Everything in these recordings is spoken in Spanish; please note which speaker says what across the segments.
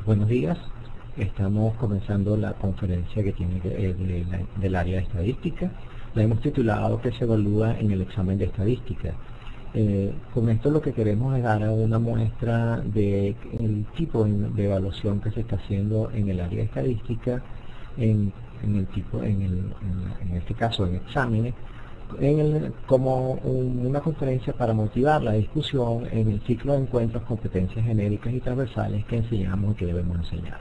Speaker 1: Buenos días, estamos comenzando la conferencia que tiene del área de estadística. La hemos titulado ¿Qué se evalúa en el examen de estadística? Con esto lo que queremos es dar una muestra del tipo de evaluación que se está haciendo en el área de estadística, en este caso en exámenes, como una conferencia para motivar la discusión en el ciclo de encuentros, competencias genéricas y transversales que enseñamos y que debemos enseñar.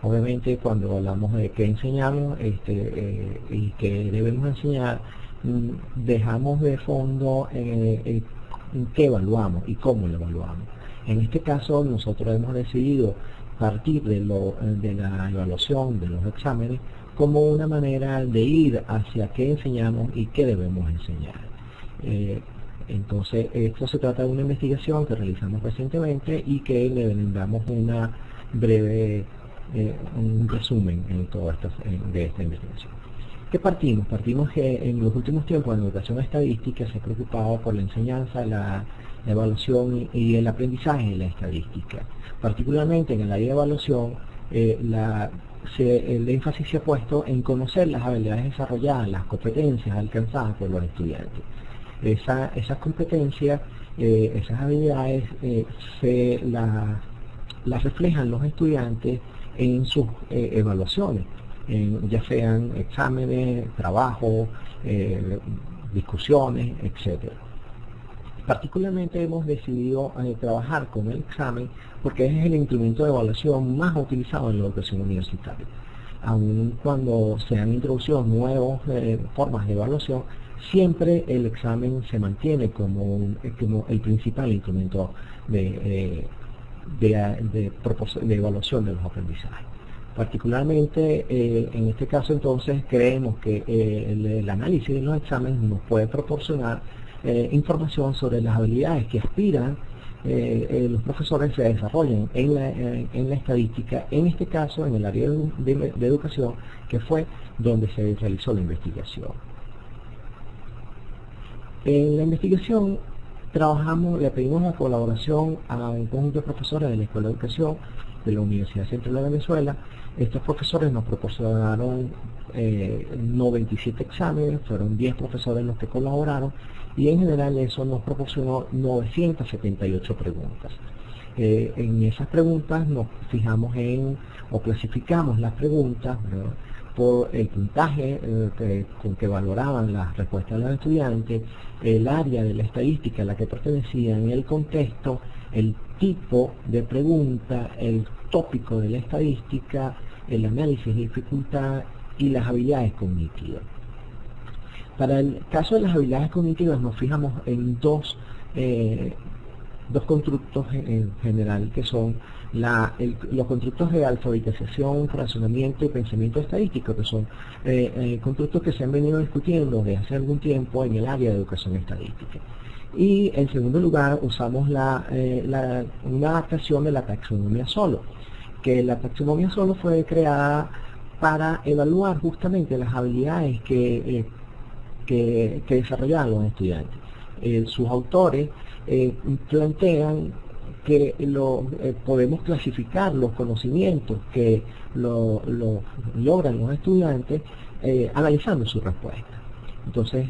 Speaker 1: Obviamente cuando hablamos de qué enseñamos y qué debemos enseñar, dejamos de fondo qué evaluamos y cómo lo evaluamos. En este caso nosotros hemos decidido partir de la evaluación de los exámenes como una manera de ir hacia qué enseñamos y qué debemos enseñar. Entonces, esto se trata de una investigación que realizamos recientemente y que le brindamos una breve un resumen en todo de esta investigación. ¿Qué partimos? Partimos que en los últimos tiempos en educación estadística se ha preocupado por la enseñanza, la evaluación y el aprendizaje de la estadística. Particularmente en el área de evaluación, el énfasis se ha puesto en conocer las habilidades desarrolladas, las competencias alcanzadas por los estudiantes. Esas competencias, esas habilidades las reflejan los estudiantes en sus evaluaciones, ya sean exámenes, trabajos, discusiones, etc. Particularmente hemos decidido trabajar con el examen porque es el instrumento de evaluación más utilizado en la educación universitaria. Aun cuando se han introducido nuevas formas de evaluación, siempre el examen se mantiene como el principal instrumento de evaluación de los aprendizajes. Particularmente en este caso entonces creemos que el análisis de los exámenes nos puede proporcionar información sobre las habilidades que aspiran los profesores se desarrollen en la estadística, en este caso en el área de educación, que fue donde se realizó la investigación. En la investigación le pedimos la colaboración a un conjunto de profesores de la Escuela de Educación de la Universidad Central de Venezuela. Estos profesores nos proporcionaron 97 exámenes, fueron 10 profesores los que colaboraron, y en general eso nos proporcionó 978 preguntas. En esas preguntas nos fijamos o clasificamos las preguntas, ¿verdad?, por el puntaje con que valoraban las respuestas de los estudiantes, el área de la estadística a la que pertenecían, el contexto, el tipo de pregunta, el tópico de la estadística, el análisis de dificultad y las habilidades cognitivas. Para el caso de las habilidades cognitivas nos fijamos en dos constructos en general, que son los constructos de alfabetización, razonamiento y pensamiento estadístico, que son constructos que se han venido discutiendo desde hace algún tiempo en el área de educación estadística. Y en segundo lugar usamos una adaptación de la taxonomía Solow, que la taxonomía Solow fue creada para evaluar justamente las habilidades que desarrollaban los estudiantes. Sus autores plantean que podemos clasificar los conocimientos que logran los estudiantes analizando su respuesta. Entonces,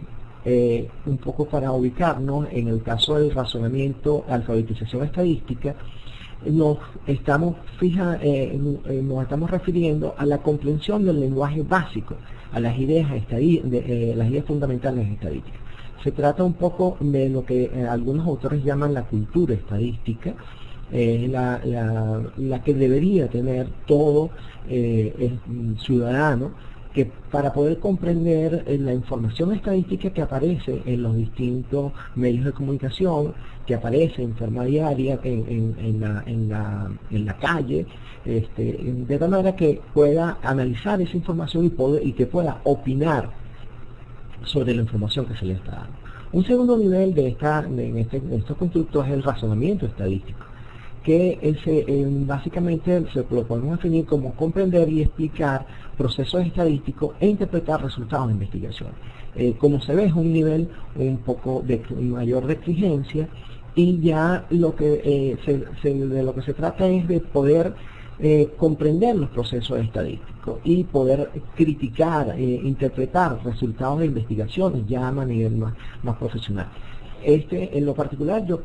Speaker 1: un poco para ubicarnos, en el caso del razonamiento, alfabetización estadística, nos estamos refiriendo a la comprensión del lenguaje básico, a las ideas fundamentales estadísticas. Se trata un poco de lo que algunos autores llaman la cultura estadística, la que debería tener todo ciudadano, que para poder comprender la información estadística que aparece en los distintos medios de comunicación, que aparece en forma diaria en la calle, de tal manera que pueda analizar esa información y que pueda opinar sobre la información que se le está dando. Un segundo nivel de estos constructos es el razonamiento estadístico, que básicamente se lo podemos definir como comprender y explicar procesos estadísticos e interpretar resultados de investigación. Como se ve, es un nivel un poco de mayor de exigencia, y ya de lo que se trata es de poder comprender los procesos estadísticos y poder criticar, interpretar resultados de investigaciones ya a nivel más profesional. En lo particular, yo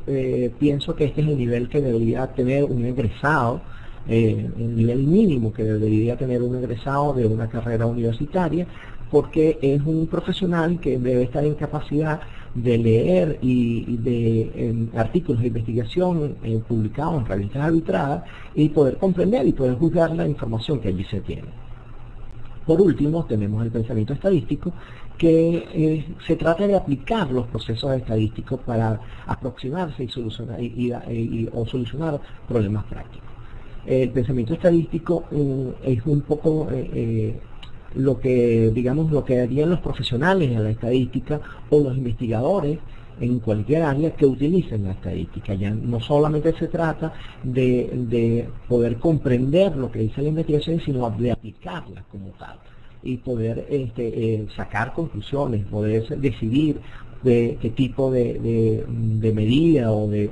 Speaker 1: pienso que este es el nivel que debería tener un egresado, el nivel mínimo que debería tener un egresado de una carrera universitaria, porque es un profesional que debe estar en capacidad de leer y de artículos de investigación publicados en revistas arbitradas y poder comprender y poder juzgar la información que allí se tiene. Por último, tenemos el pensamiento estadístico, que se trata de aplicar los procesos estadísticos para aproximarse y solucionar, o solucionar problemas prácticos. El pensamiento estadístico es un poco lo que harían los profesionales de la estadística o los investigadores en cualquier área que utilicen la estadística. Ya no solamente se trata de poder comprender lo que dice la investigación, sino de aplicarla como tal y poder sacar conclusiones, poder decidir de qué tipo de medida o de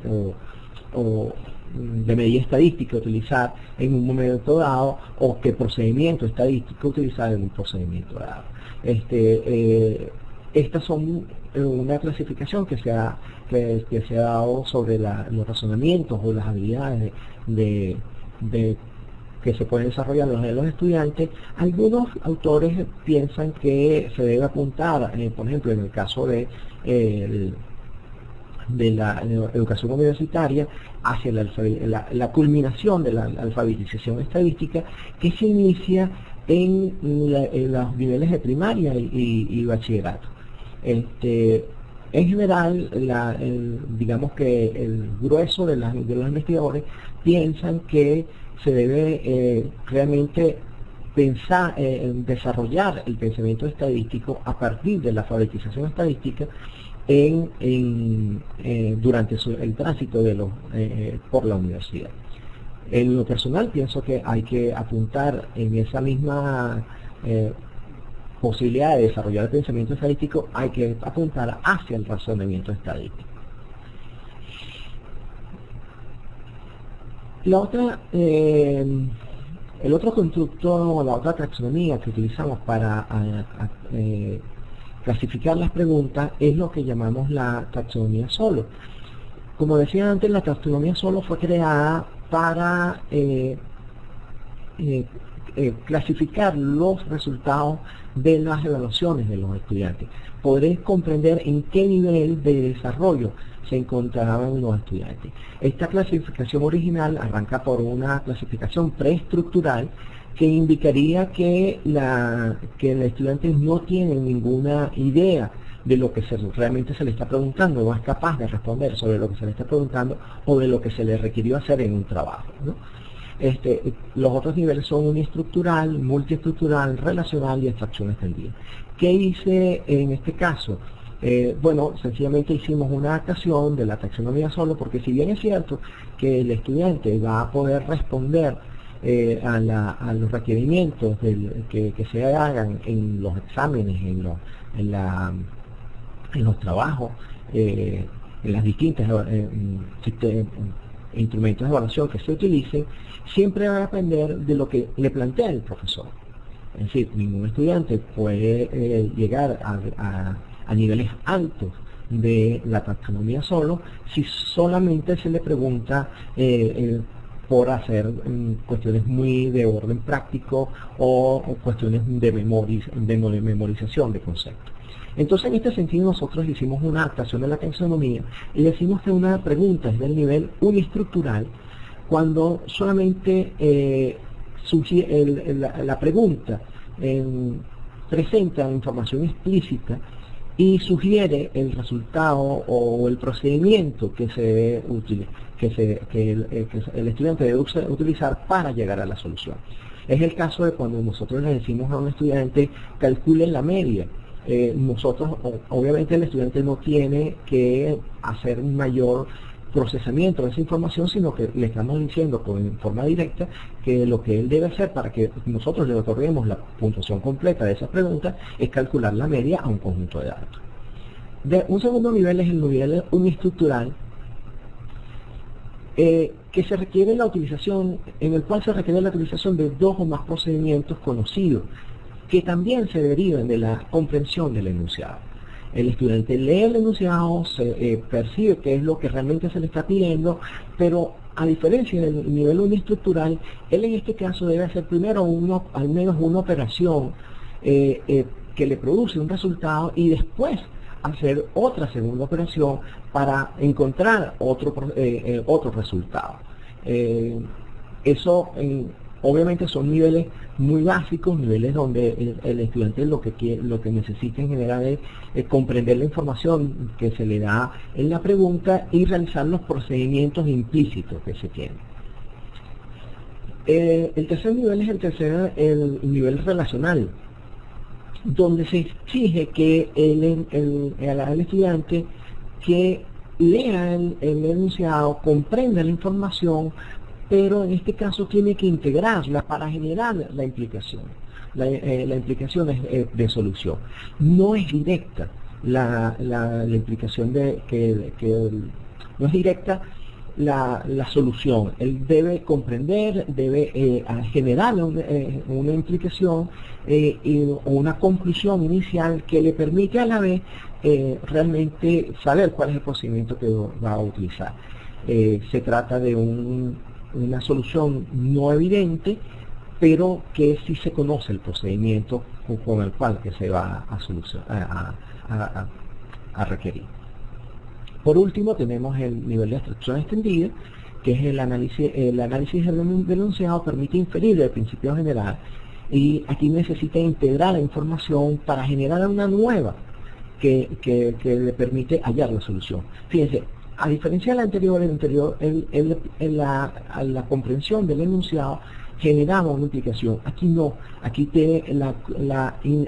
Speaker 1: medida estadística utilizar en un momento dado, o qué procedimiento estadístico utilizar en un procedimiento dado. Estas son una clasificación que se ha dado sobre los razonamientos o las habilidades que se pueden desarrollar en los estudiantes. Algunos autores piensan que se debe apuntar, por ejemplo, en el caso de la educación universitaria, hacia la culminación de la alfabetización estadística, que se inicia en los niveles de primaria y bachillerato. En general, digamos que el grueso de los investigadores piensan que se debe realmente pensar en desarrollar el pensamiento estadístico a partir de la alfabetización estadística durante el tránsito por la universidad. En lo personal pienso que hay que apuntar en esa misma posibilidad de desarrollar el pensamiento estadístico, hay que apuntar hacia el razonamiento estadístico. El otro constructo o la otra taxonomía que utilizamos para clasificar las preguntas es lo que llamamos la taxonomía Solow. Como decía antes, la taxonomía Solow fue creada para clasificar los resultados de las evaluaciones de los estudiantes, poder comprender en qué nivel de desarrollo se encontraban los estudiantes. Esta clasificación original arranca por una clasificación preestructural que indicaría que el estudiante no tiene ninguna idea de lo que realmente se le está preguntando, no es capaz de responder sobre lo que se le está preguntando o de lo que se le requirió hacer en un trabajo, ¿no? Los otros niveles son uniestructural, multiestructural, relacional y abstracción extendida. ¿Qué hice en este caso? Bueno, sencillamente hicimos una adaptación de la taxonomía Solow, porque si bien es cierto que el estudiante va a poder responder a los requerimientos que se hagan en los exámenes, en los trabajos, en las distintas instrumentos de evaluación que se utilicen, siempre va a depender de lo que le plantea el profesor. Es decir, ningún estudiante puede llegar a niveles altos de la taxonomía Solow si solamente se le pregunta por hacer cuestiones muy de orden práctico o cuestiones de memorización de conceptos. Entonces, en este sentido, nosotros hicimos una adaptación de la taxonomía y decimos que una pregunta es del nivel uniestructural cuando solamente la pregunta presenta información explícita y sugiere el resultado o el procedimiento que el estudiante debe utilizar para llegar a la solución. Es el caso de cuando nosotros le decimos a un estudiante calcule la media. Nosotros, obviamente el estudiante no tiene que hacer un mayor procesamiento de esa información, sino que le estamos diciendo en forma directa que lo que él debe hacer para que nosotros le otorguemos la puntuación completa de esa pregunta es calcular la media a un conjunto de datos. Un segundo nivel es el nivel uniestructural, que se requiere la utilización, en el cual se requiere la utilización de dos o más procedimientos conocidos, que también se derivan de la comprensión del enunciado. El estudiante lee el enunciado, percibe qué es lo que realmente se le está pidiendo, pero a diferencia del nivel uniestructural, él en este caso debe hacer primero al menos una operación que le produce un resultado y después hacer otra segunda operación para encontrar otro resultado. Eso obviamente son niveles muy básicos, niveles donde el estudiante lo que necesita en general es comprender la información que se le da en la pregunta y realizar los procedimientos implícitos que se tienen. El tercer nivel es el nivel relacional, donde se exige que el estudiante que lea el enunciado, comprenda la información, pero en este caso tiene que integrarla para generar la implicación. La implicación es de solución. No es directa la implicación no es directa la solución. Él debe comprender, debe generar una implicación o una conclusión inicial que le permite a la vez realmente saber cuál es el procedimiento que va a utilizar. Se trata de una solución no evidente, pero que sí se conoce el procedimiento con el cual que se va a requerir. Por último, tenemos el nivel de abstracción extendida, que es el análisis del enunciado permite inferir el principio general, y aquí necesita integrar la información para generar una nueva que le permite hallar la solución. Fíjense, a diferencia del anterior, en la comprensión del enunciado generaba una implicación. Aquí no, aquí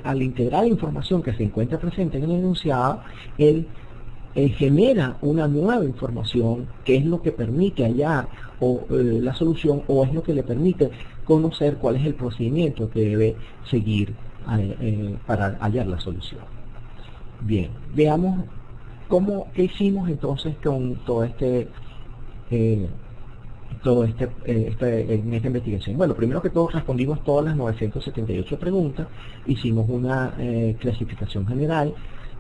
Speaker 1: al integrar la información que se encuentra presente en el enunciado, él genera una nueva información que es lo que permite hallar la solución, o es lo que le permite conocer cuál es el procedimiento que debe seguir para hallar la solución. Bien, veamos qué hicimos entonces con en esta investigación. Bueno, primero que todo respondimos todas las 978 preguntas, hicimos una clasificación general.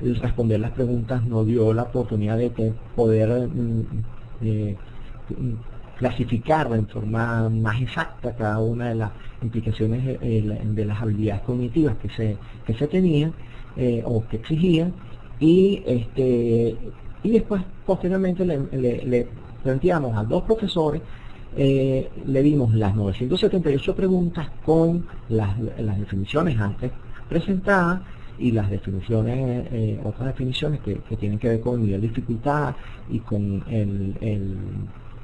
Speaker 1: El responder las preguntas nos dio la oportunidad de poder clasificar en forma más exacta cada una de las implicaciones de las habilidades cognitivas que se tenían o que exigían, y después posteriormente le planteamos a dos profesores, le dimos las 978 preguntas con las definiciones antes presentadas y las definiciones, otras definiciones que tienen que ver con el nivel de dificultad y con el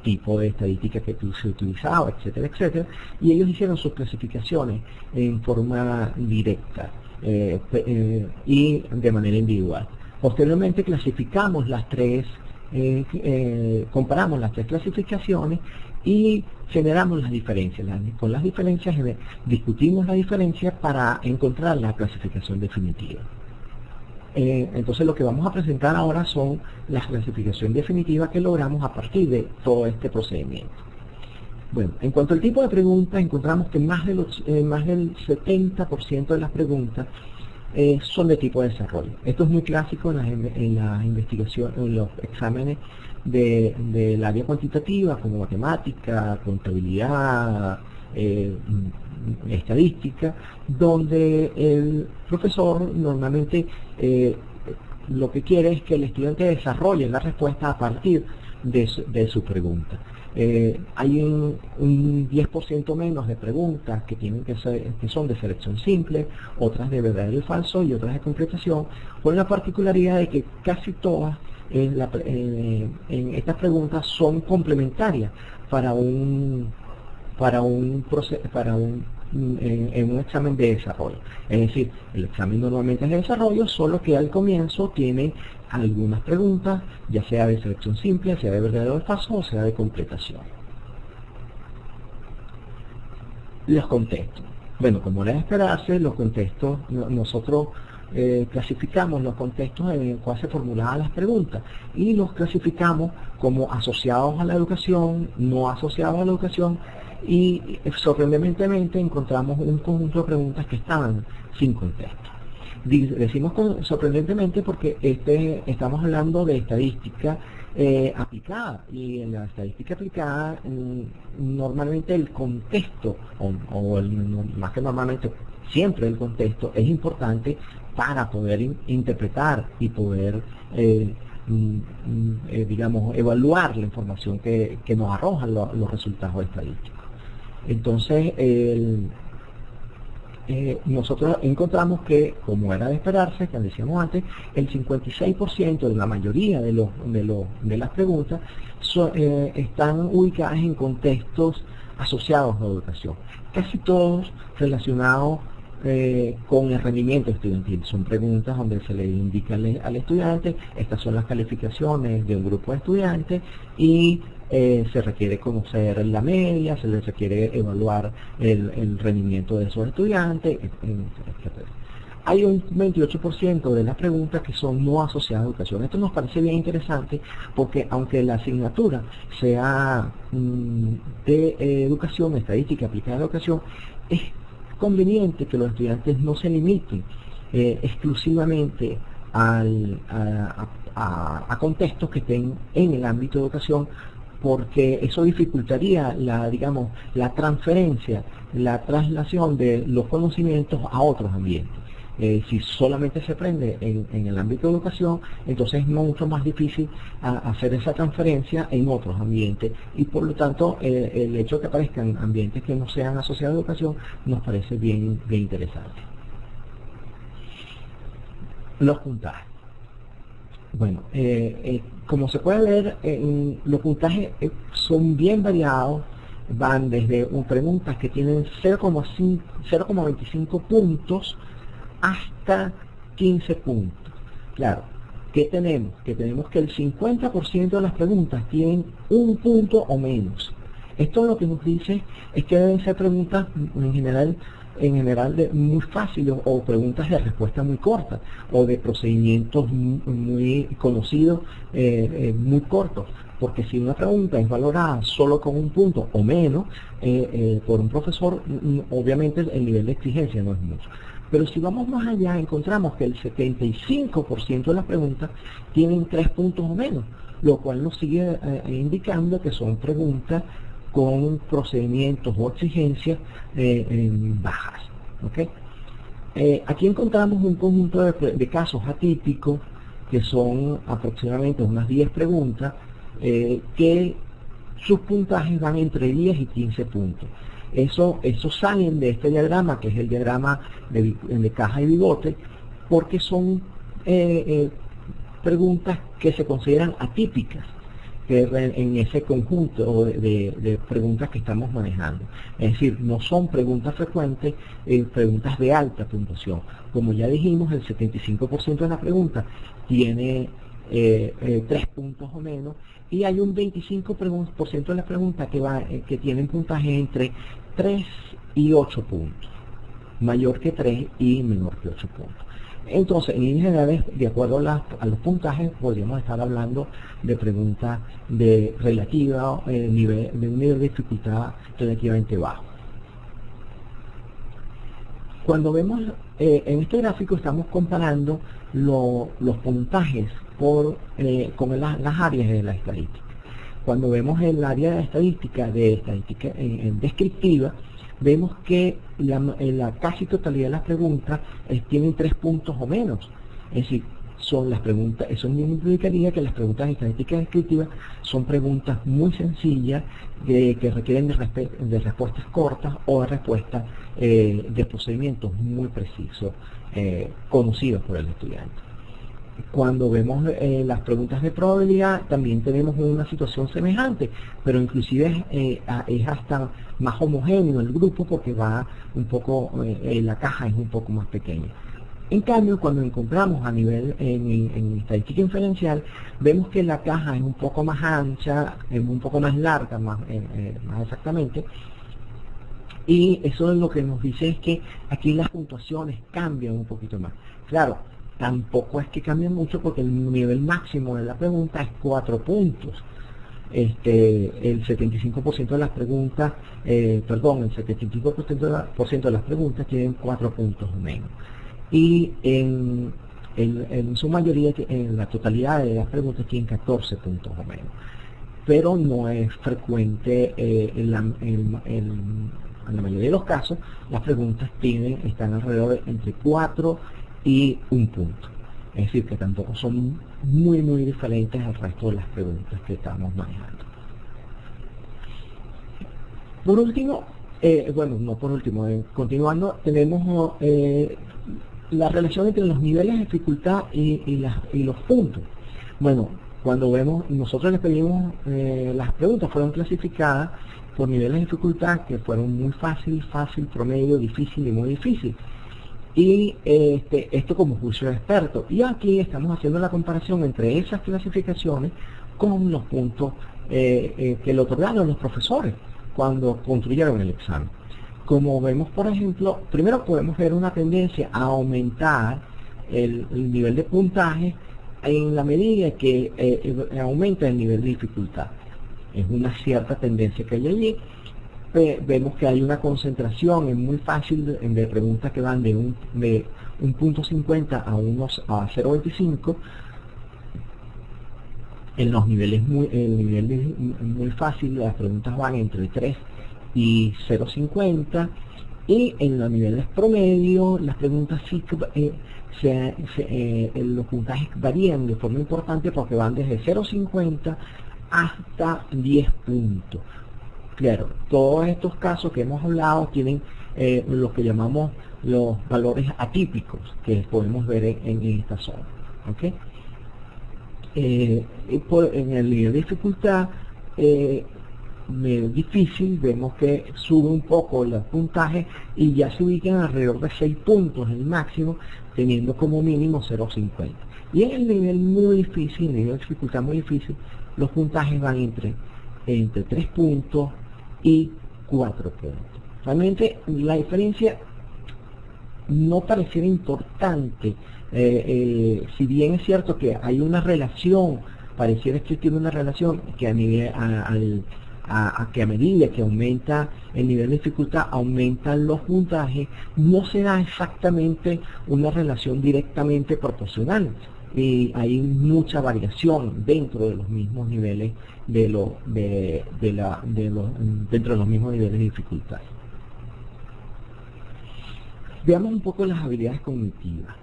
Speaker 1: tipo de estadística que se utilizaba, etcétera, etcétera, y ellos hicieron sus clasificaciones en forma directa y de manera individual. Posteriormente clasificamos comparamos las tres clasificaciones y generamos las diferencias. Con las diferencias discutimos la diferencia para encontrar la clasificación definitiva. Entonces lo que vamos a presentar ahora son las clasificaciones definitivas que logramos a partir de todo este procedimiento. Bueno, en cuanto al tipo de preguntas, encontramos que más del 70% de las preguntas son de tipo de desarrollo. Esto es muy clásico en las investigaciones, en los exámenes del área cuantitativa, como matemática, contabilidad, estadística, donde el profesor normalmente lo que quiere es que el estudiante desarrolle la respuesta a partir de su pregunta. Hay un 10% menos de preguntas que son de selección simple, otras de verdadero y falso y otras de completación, con la particularidad de que casi todas en estas preguntas son complementarias en un examen de desarrollo. Es decir, el examen normalmente es de desarrollo, solo que al comienzo tiene algunas preguntas, ya sea de selección simple, sea de verdadero o falso, o sea de completación. Los contextos. Bueno, como era de esperarse, los contextos, nosotros clasificamos los contextos en el cual se formulaban las preguntas y los clasificamos como asociados a la educación, no asociados a la educación, y sorprendentemente encontramos un conjunto de preguntas que estaban sin contexto. Decimos sorprendentemente porque estamos hablando de estadística aplicada, y en la estadística aplicada normalmente el contexto, más que normalmente, siempre el contexto es importante para poder interpretar y poder digamos, evaluar la información que nos arrojan los resultados estadísticos. Entonces, nosotros encontramos que, como era de esperarse, que decíamos antes, el 56% de la mayoría de las preguntas están ubicadas en contextos asociados a la educación, casi todos relacionados con el rendimiento estudiantil. Son preguntas donde se le indica al estudiante, estas son las calificaciones de un grupo de estudiantes, y se requiere conocer la media, se les requiere evaluar el rendimiento de esos estudiantes, etc. Hay un 28% de las preguntas que son no asociadas a educación. Esto nos parece bien interesante porque, aunque la asignatura sea de educación, estadística aplicada a la educación, es conveniente que los estudiantes no se limiten exclusivamente a contextos que estén en el ámbito de educación, porque eso dificultaría digamos, la transferencia, la traslación de los conocimientos a otros ambientes. Si solamente se aprende en el ámbito de educación, entonces es mucho más difícil hacer esa transferencia en otros ambientes, y por lo tanto el hecho de que aparezcan ambientes que no sean asociados a educación nos parece bien interesante. Los puntajes. Bueno, como se puede ver, los puntajes son bien variados, van desde preguntas que tienen 0,25 puntos hasta 15 puntos. Claro, ¿qué tenemos? Que tenemos que el 50% de las preguntas tienen un punto o menos. Esto lo que nos dice es que deben ser preguntas en general muy fáciles, o preguntas de respuesta muy corta, o de procedimientos muy conocidos, muy cortos. Porque si una pregunta es valorada solo con un punto o menos por un profesor, obviamente el nivel de exigencia no es mucho. Pero si vamos más allá, encontramos que el 75% de las preguntas tienen 3 puntos o menos, lo cual nos sigue indicando que son preguntas con procedimientos o exigencias bajas. ¿Okay? Aquí encontramos un conjunto de casos atípicos, que son aproximadamente unas 10 preguntas, que sus puntajes van entre 10 y 15 puntos. Eso salen de este diagrama, que es el diagrama de caja y bigote, porque son preguntas que se consideran atípicas en ese conjunto de preguntas que estamos manejando. Es decir, no son preguntas frecuentes, preguntas de alta puntuación. Como ya dijimos, el 75% de las preguntas tiene 3 puntos o menos, y hay un 25% de las preguntas que tienen puntaje entre 3 y 8 puntos, mayor que 3 y menor que 8 puntos. Entonces, en líneas generales, de acuerdo a los puntajes, podríamos estar hablando de preguntas de un nivel de dificultad relativamente bajo. Cuando vemos en este gráfico, estamos comparando los puntajes con las áreas de la estadística. Cuando vemos el área de estadística descriptiva, vemos que la casi totalidad de las preguntas tienen 3 puntos o menos. Es decir, son las preguntas, eso implicaría que las preguntas de estadística descriptiva son preguntas muy sencillas, que requieren de respuestas cortas, o de respuestas de procedimientos muy precisos, conocidos por el estudiante. Cuando vemos las preguntas de probabilidad, también tenemos una situación semejante, pero inclusive es hasta más homogéneo el grupo, porque va un poco, la caja es un poco más pequeña. En cambio, cuando encontramos a nivel en estadística inferencial, vemos que la caja es un poco más ancha, es un poco más larga, más exactamente, Y eso es lo que nos dice es que aquí las puntuaciones cambian un poquito más. Claro, tampoco es que cambien mucho porque el nivel máximo de la pregunta es 4 puntos. El 75% de las preguntas, el 75% de las preguntas tienen 4 puntos o menos. Y en su mayoría, en la totalidad de las preguntas tienen 14 puntos o menos. Pero no es frecuente, en la mayoría de los casos, las preguntas están alrededor de entre 4 y 1 punto. Es decir, que tampoco son muy diferentes al resto de las preguntas que estamos manejando. Por último, continuando, tenemos la relación entre los niveles de dificultad y los puntos. Bueno, cuando nosotros les pedimos, las preguntas fueron clasificadas por niveles de dificultad que fueron muy fácil, promedio, difícil y muy difícil. Y esto como juicio de experto. Y aquí estamos haciendo la comparación entre esas clasificaciones con los puntos que le otorgaron los profesores cuando construyeron el examen. Como vemos, por ejemplo, primero podemos ver una tendencia a aumentar el nivel de puntaje en la medida que aumenta el nivel de dificultad. Es una cierta tendencia que hay allí. Vemos que hay una concentración en muy fácil de preguntas que van de 1.50 a 0.25. En los niveles muy fácil las preguntas van entre 3 y 0.50, y en los niveles promedio las preguntas sí los puntajes varían de forma importante porque van desde 0.50 hasta 10 puntos. Claro, todos estos casos que hemos hablado tienen lo que llamamos los valores atípicos que podemos ver en esta zona. ¿Okay? En el nivel de dificultad difícil vemos que sube un poco el puntaje y ya se ubican alrededor de 6 puntos el máximo, teniendo como mínimo 0.50. Y en el nivel muy difícil, el nivel de dificultad muy difícil, los puntajes van entre 3 puntos y 4 puntos. Realmente la diferencia no pareciera importante, si bien es cierto que hay una relación, pareciera existir una relación que a medida que aumenta el nivel de dificultad, aumentan los puntajes, no se da exactamente una relación directamente proporcional. Y hay mucha variación dentro de los mismos niveles dentro de los mismos niveles de dificultad. Veamos un poco las habilidades cognitivas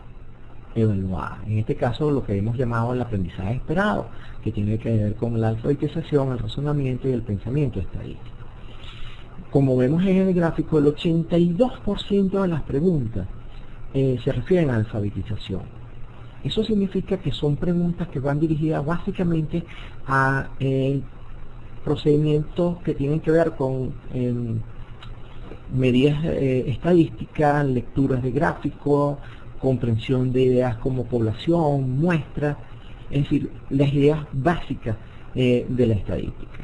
Speaker 1: evaluadas. En este caso lo que hemos llamado el aprendizaje esperado, que tiene que ver con la alfabetización, el razonamiento y el pensamiento estadístico. Como vemos en el gráfico, el 82% de las preguntas se refieren a alfabetización. Eso significa que son preguntas que van dirigidas básicamente a procedimientos que tienen que ver con medidas estadísticas, lecturas de gráficos, comprensión de ideas como población, muestras, es decir, las ideas básicas de la estadística.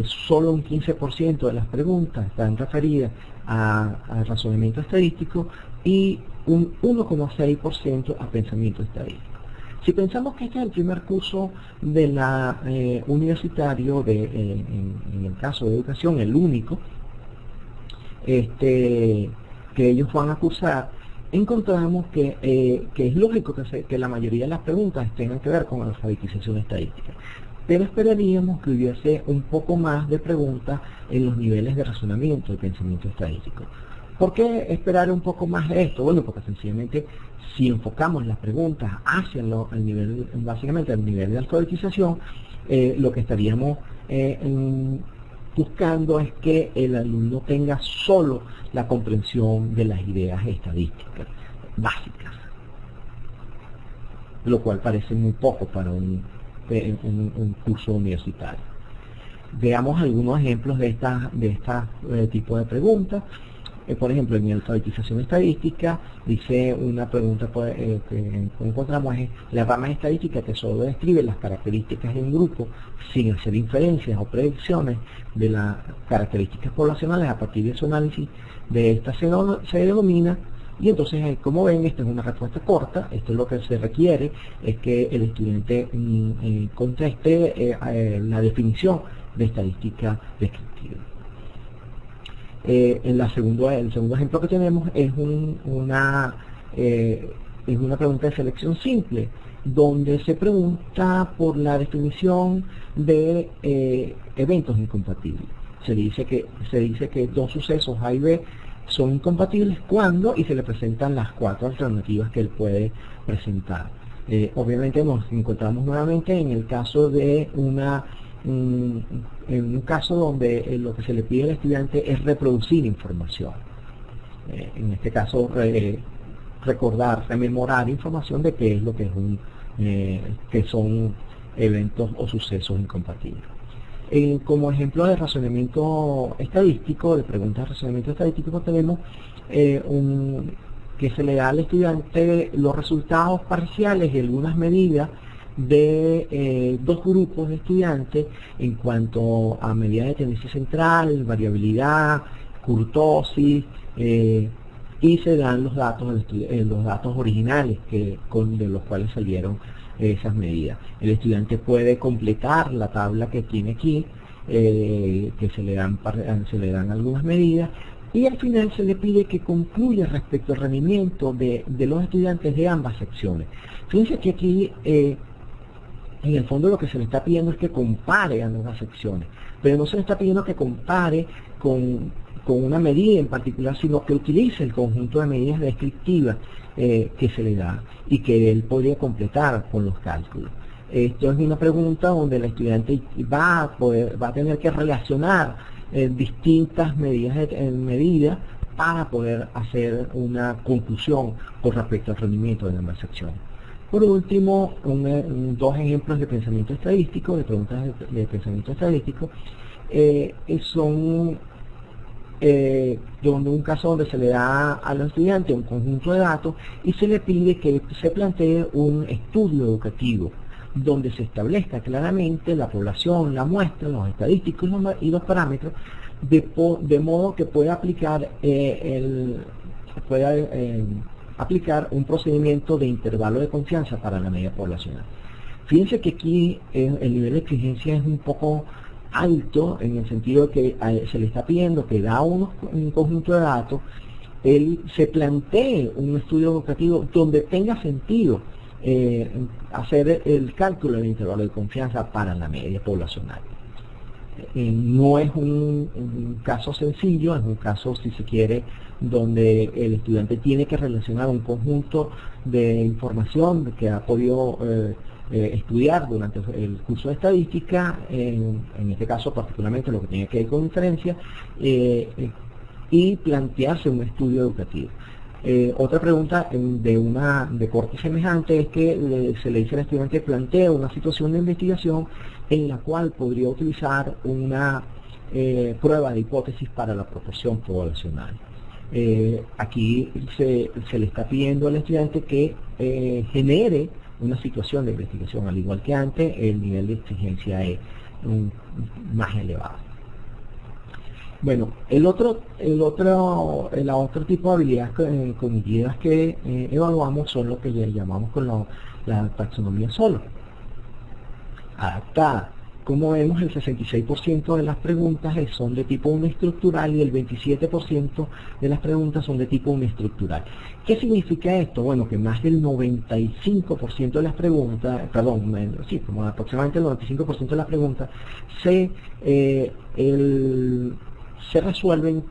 Speaker 1: Solo un 15% de las preguntas están referidas al razonamiento estadístico y un 1,6% a pensamiento estadístico. Si pensamos que este es el primer curso de la universitario, en el caso de educación, el único que ellos van a cursar, encontramos que es lógico que la mayoría de las preguntas tengan que ver con la alfabetización estadística. Pero esperaríamos que hubiese un poco más de preguntas en los niveles de razonamiento y pensamiento estadístico. ¿Por qué esperar un poco más de esto? Bueno, porque sencillamente si enfocamos las preguntas hacia básicamente el nivel de alfabetización, lo que estaríamos buscando es que el alumno tenga solo la comprensión de las ideas estadísticas básicas, lo cual parece muy poco para un curso universitario. Veamos algunos ejemplos de este tipo de preguntas. Por ejemplo, en alfabetización estadística, dice una pregunta que encontramos es la rama estadística que solo describe las características de un grupo sin hacer inferencias o predicciones de las características poblacionales a partir de su análisis. De esta se denomina. Y entonces, como ven, esta es una respuesta corta. Esto es lo que se requiere, es que el estudiante conteste la definición de estadística descriptiva. El segundo ejemplo que tenemos es una pregunta de selección simple, donde se pregunta por la definición de eventos incompatibles. Se dice que dos sucesos A y B son incompatibles cuando, y se le presentan las 4 alternativas que él puede presentar. Obviamente nos encontramos nuevamente en el caso de en un caso donde lo que se le pide al estudiante es reproducir información. En este caso, rememorar información de qué es lo que es que son eventos o sucesos incompatibles. Como ejemplo de razonamiento estadístico, de preguntas de razonamiento estadístico, tenemos que se le da al estudiante los resultados parciales de algunas medidas de dos grupos de estudiantes en cuanto a medidas de tendencia central, variabilidad, kurtosis, y se dan los datos originales de los cuales salieron esas medidas. El estudiante puede completar la tabla que tiene aquí, que se le dan algunas medidas, y al final se le pide que concluya respecto al rendimiento de los estudiantes de ambas secciones. Fíjense que aquí en el fondo lo que se le está pidiendo es que compare ambas secciones, pero no se le está pidiendo que compare con una medida en particular, sino que utilice el conjunto de medidas descriptivas que se le da y que él podría completar con los cálculos. Esto es una pregunta donde el estudiante va a tener que relacionar distintas medidas para poder hacer una conclusión con respecto al rendimiento de ambas secciones. Por último, dos ejemplos de pensamiento estadístico, de preguntas de pensamiento estadístico, son donde un caso donde se le da al estudiante un conjunto de datos y se le pide que se plantee un estudio educativo donde se establezca claramente la población, la muestra, los estadísticos y los parámetros, de modo que pueda aplicar aplicar un procedimiento de intervalo de confianza para la media poblacional. Fíjense que aquí el nivel de exigencia es un poco alto, en el sentido de que se le está pidiendo que da un conjunto de datos, él se plantee un estudio educativo donde tenga sentido hacer el cálculo del intervalo de confianza para la media poblacional. No es un caso sencillo, es un caso, si se quiere, donde el estudiante tiene que relacionar un conjunto de información que ha podido estudiar durante el curso de estadística, en este caso particularmente lo que tiene que ver con inferencia, y plantearse un estudio educativo. Otra pregunta de corte semejante es que se le dice al estudiante plantea una situación de investigación en la cual podría utilizar una prueba de hipótesis para la proporción poblacional. Aquí se le está pidiendo al estudiante que genere una situación de investigación. Al igual que antes, el nivel de exigencia es más elevado. Bueno, el otro tipo de habilidades cognitivas que evaluamos son lo que le llamamos con la taxonomía solo. Adaptada. Como vemos, el 66% de las preguntas son de tipo uniestructural y el 27% de las preguntas son de tipo uniestructural. ¿Qué significa esto? Bueno, que más del 95% de las preguntas, como aproximadamente el 95% de las preguntas se resuelven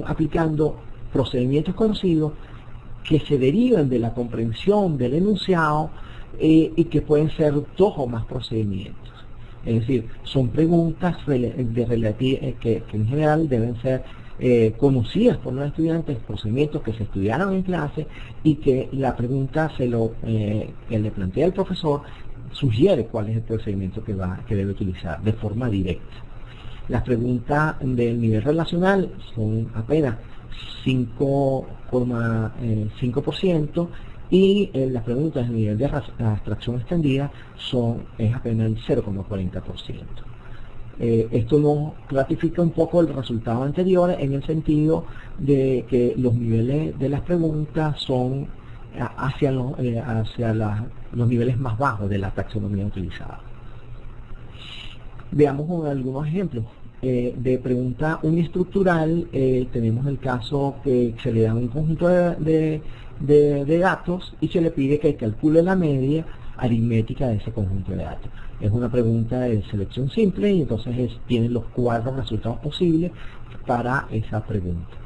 Speaker 1: aplicando procedimientos conocidos que se derivan de la comprensión del enunciado y que pueden ser 2 o más procedimientos. Es decir, son preguntas que en general deben ser conocidas por los estudiantes, procedimientos que se estudiaron en clase y que la pregunta que le plantea el profesor sugiere cuál es el procedimiento que debe utilizar de forma directa. Las preguntas del nivel relacional son apenas 5,5%, y las preguntas de nivel de abstracción extendida es apenas el 0,40%. Esto nos ratifica un poco el resultado anterior, en el sentido de que los niveles de las preguntas son hacia los niveles más bajos de la taxonomía utilizada. Veamos algunos ejemplos. De pregunta uniestructural, tenemos el caso que se le da un conjunto de datos y se le pide que calcule la media aritmética de ese conjunto de datos. Es una pregunta de selección simple, y entonces tiene los 4 resultados posibles para esa pregunta.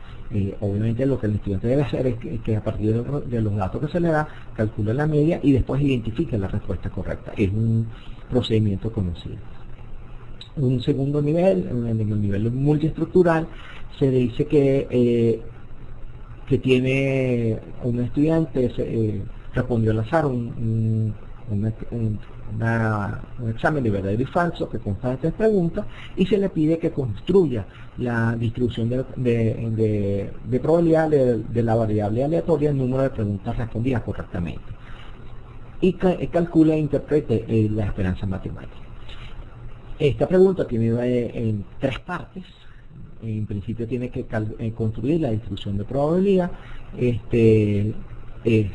Speaker 1: Obviamente lo que el estudiante debe hacer es que a partir de los datos que se le da, calcule la media y después identifique la respuesta correcta. Es un procedimiento conocido. Un segundo nivel, en el nivel multiestructural, se dice que tiene un estudiante, respondió al azar un examen de verdadero y falso que consta de 3 preguntas, y se le pide que construya la distribución de probabilidad de la variable aleatoria, el número de preguntas respondidas correctamente, y calcula e interprete la esperanza matemática. Esta pregunta tiene 3 partes. En principio tiene que construir la distribución de probabilidad. Esto es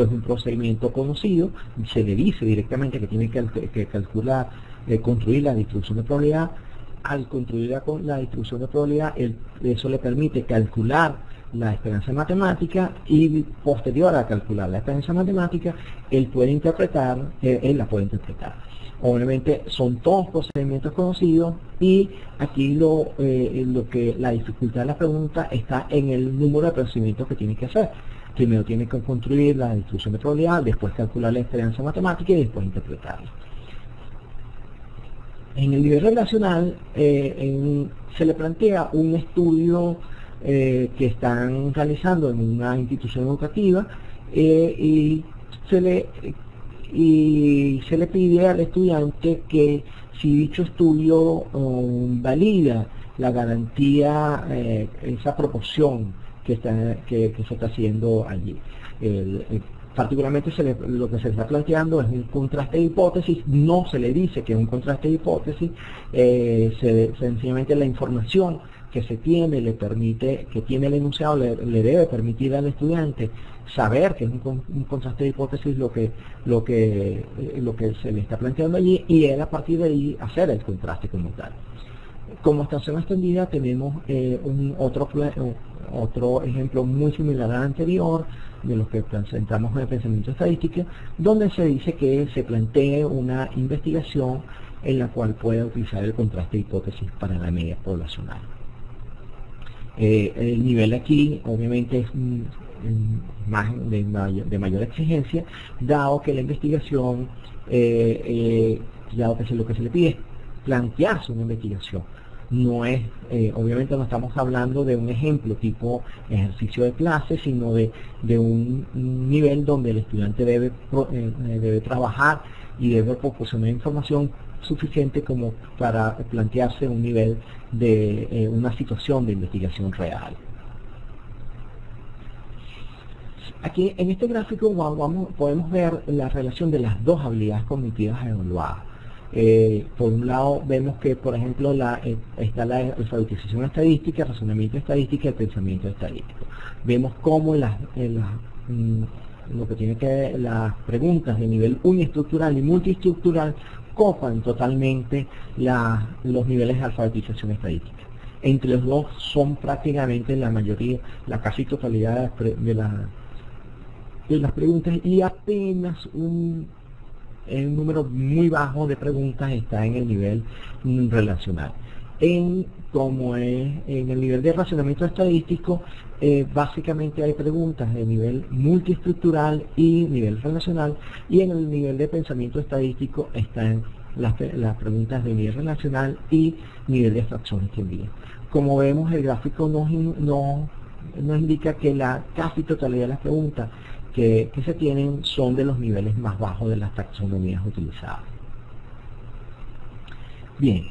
Speaker 1: un procedimiento conocido. Se le dice directamente que tiene que calcular, construir la distribución de probabilidad. Al construir la distribución de probabilidad, eso le permite calcular la esperanza matemática, y posterior a calcular la esperanza matemática, él la puede interpretar. Obviamente son todos procedimientos conocidos, y aquí la dificultad de la pregunta está en el número de procedimientos que tiene que hacer. Primero tiene que construir la distribución de probabilidad, después calcular la esperanza matemática y después interpretarla. En el nivel relacional se le plantea un estudio que están realizando en una institución educativa, y se le pide al estudiante que, si dicho estudio valida la garantía, esa proporción que se está haciendo allí. Particularmente lo que se está planteando es un contraste de hipótesis. No se le dice que es un contraste de hipótesis, sencillamente la información que se tiene que tiene el enunciado le debe permitir al estudiante saber que es un contraste de hipótesis lo que se le está planteando allí, y él a partir de ahí hacer el contraste como tal. Como abstracción extendida tenemos otro ejemplo muy similar al anterior, de los que presentamos en el pensamiento estadístico, donde se dice que se plantee una investigación en la cual pueda utilizar el contraste de hipótesis para la media poblacional. El nivel aquí obviamente es de mayor exigencia, dado que la investigación, dado que lo que se le pide es plantearse una investigación. No es, obviamente no estamos hablando de un ejemplo tipo ejercicio de clase, sino de un nivel donde el estudiante debe trabajar y debe proporcionar información suficiente como para plantearse un nivel de una situación de investigación real. Aquí en este gráfico podemos ver la relación de las 2 habilidades cognitivas evaluadas. Por un lado vemos que, por ejemplo, está la alfabetización estadística, el razonamiento estadístico y el pensamiento estadístico. Vemos cómo lo que tiene que ver las preguntas de nivel uniestructural y multiestructural copan totalmente los niveles de alfabetización estadística. Entre los dos son prácticamente la casi totalidad de las preguntas, y apenas un número muy bajo de preguntas está en el nivel relacional. Como es en el nivel de razonamiento estadístico, básicamente hay preguntas de nivel multiestructural y nivel relacional, y en el nivel de pensamiento estadístico están las preguntas de nivel relacional y nivel de abstracción extendida. Como vemos, el gráfico nos indica que la casi totalidad de las preguntas que se tienen son de los niveles más bajos de las taxonomías utilizadas. Bien,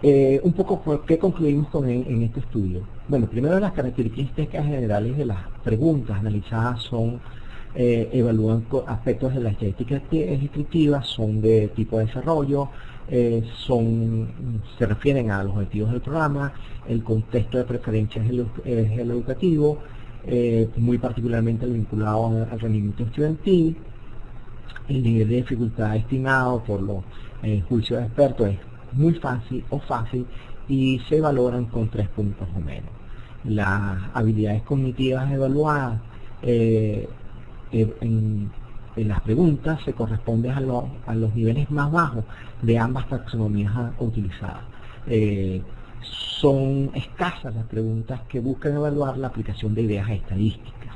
Speaker 1: Un poco por qué concluimos en este estudio. Bueno, primero las características generales de las preguntas analizadas evalúan aspectos de la estadística descriptiva, son de tipo de desarrollo, se refieren a los objetivos del programa, el contexto de preferencias es el educativo, muy particularmente vinculado al rendimiento estudiantil, el nivel de dificultad estimado por los juicios de expertos es muy fácil o fácil y se valoran con 3 puntos o menos. Las habilidades cognitivas evaluadas en las preguntas se corresponden a los niveles más bajos de ambas taxonomías utilizadas. Son escasas las preguntas que buscan evaluar la aplicación de ideas estadísticas.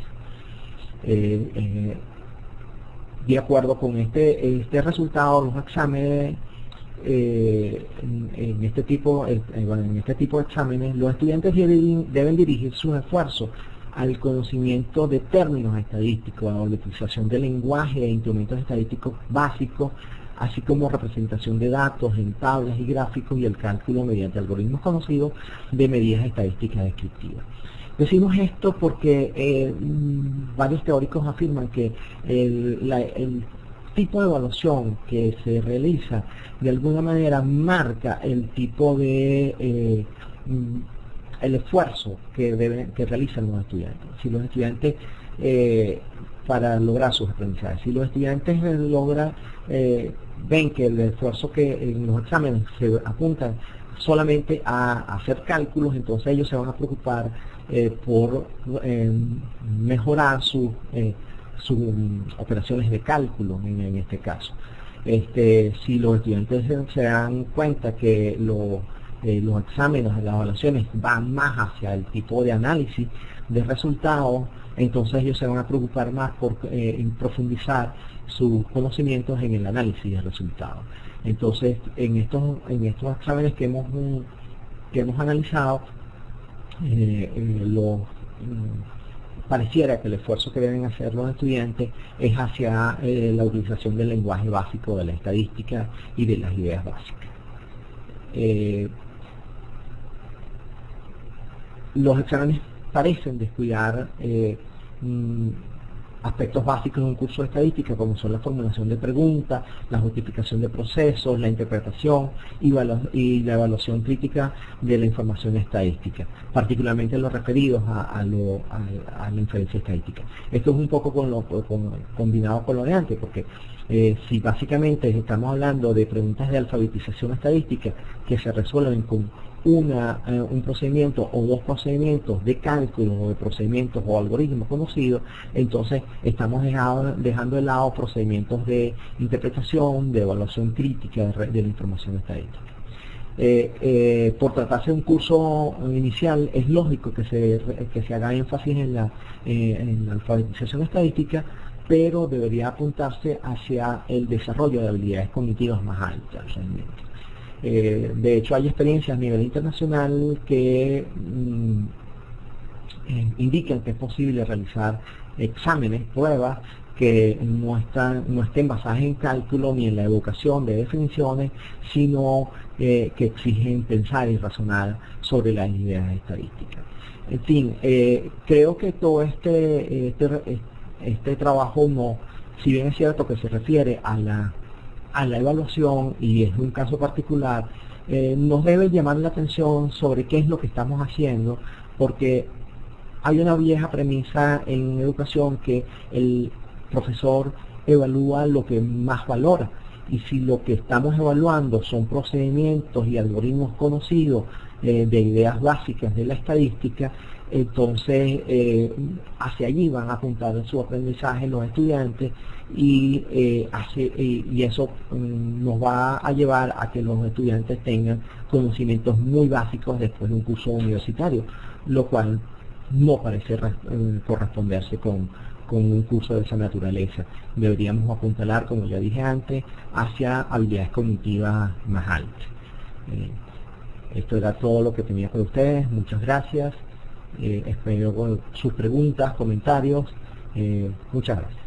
Speaker 1: De acuerdo con este resultado, los exámenes en este tipo de exámenes, los estudiantes deben dirigir sus esfuerzos al conocimiento de términos estadísticos, a la utilización de lenguaje e instrumentos estadísticos básicos, así como representación de datos en tablas y gráficos y el cálculo mediante algoritmos conocidos de medidas estadísticas descriptivas. Decimos esto porque varios teóricos afirman que el tipo de evaluación que se realiza de alguna manera marca el tipo de el esfuerzo que realizan los estudiantes. Si los estudiantes para lograr sus aprendizajes, si los estudiantes ven que el esfuerzo que en los exámenes se apuntan solamente a hacer cálculos, entonces ellos se van a preocupar por mejorar sus operaciones de cálculo en este caso. Si los estudiantes se dan cuenta que los exámenes, las evaluaciones van más hacia el tipo de análisis de resultados, entonces ellos se van a preocupar más por profundizar sus conocimientos en el análisis de resultados. Entonces, en estos exámenes que hemos analizado, pareciera que el esfuerzo que deben hacer los estudiantes es hacia la utilización del lenguaje básico de la estadística y de las ideas básicas. Los exámenes parecen descuidar aspectos básicos de un curso de estadística, como son la formulación de preguntas, la justificación de procesos, la interpretación y la evaluación crítica de la información estadística, particularmente los referidos a la inferencia estadística. Esto es un poco combinado con lo de antes, porque si básicamente estamos hablando de preguntas de alfabetización estadística que se resuelven con un procedimiento o dos procedimientos de cálculo o de procedimientos o algoritmos conocidos, entonces estamos dejando de lado procedimientos de interpretación, de evaluación crítica de la información estadística. Por tratarse de un curso inicial, es lógico que se haga énfasis en la alfabetización estadística, pero debería apuntarse hacia el desarrollo de habilidades cognitivas más altas realmente. De hecho, hay experiencias a nivel internacional que indican que es posible realizar exámenes, pruebas que no estén basadas en cálculo ni en la evocación de definiciones, sino que exigen pensar y razonar sobre las ideas estadísticas. En fin, creo que todo este trabajo, si bien es cierto que se refiere a la evaluación y es un caso particular, nos debe llamar la atención sobre qué es lo que estamos haciendo, porque hay una vieja premisa en educación que el profesor evalúa lo que más valora, y si lo que estamos evaluando son procedimientos y algoritmos conocidos de ideas básicas de la estadística, entonces hacia allí van a apuntar su aprendizaje los estudiantes y eso nos va a llevar a que los estudiantes tengan conocimientos muy básicos después de un curso universitario, lo cual no parece corresponderse con un curso de esa naturaleza. Deberíamos apuntalar, como ya dije antes, hacia habilidades cognitivas más altas. Esto era todo lo que tenía para ustedes. Muchas gracias. Espero sus preguntas, comentarios. Muchas gracias.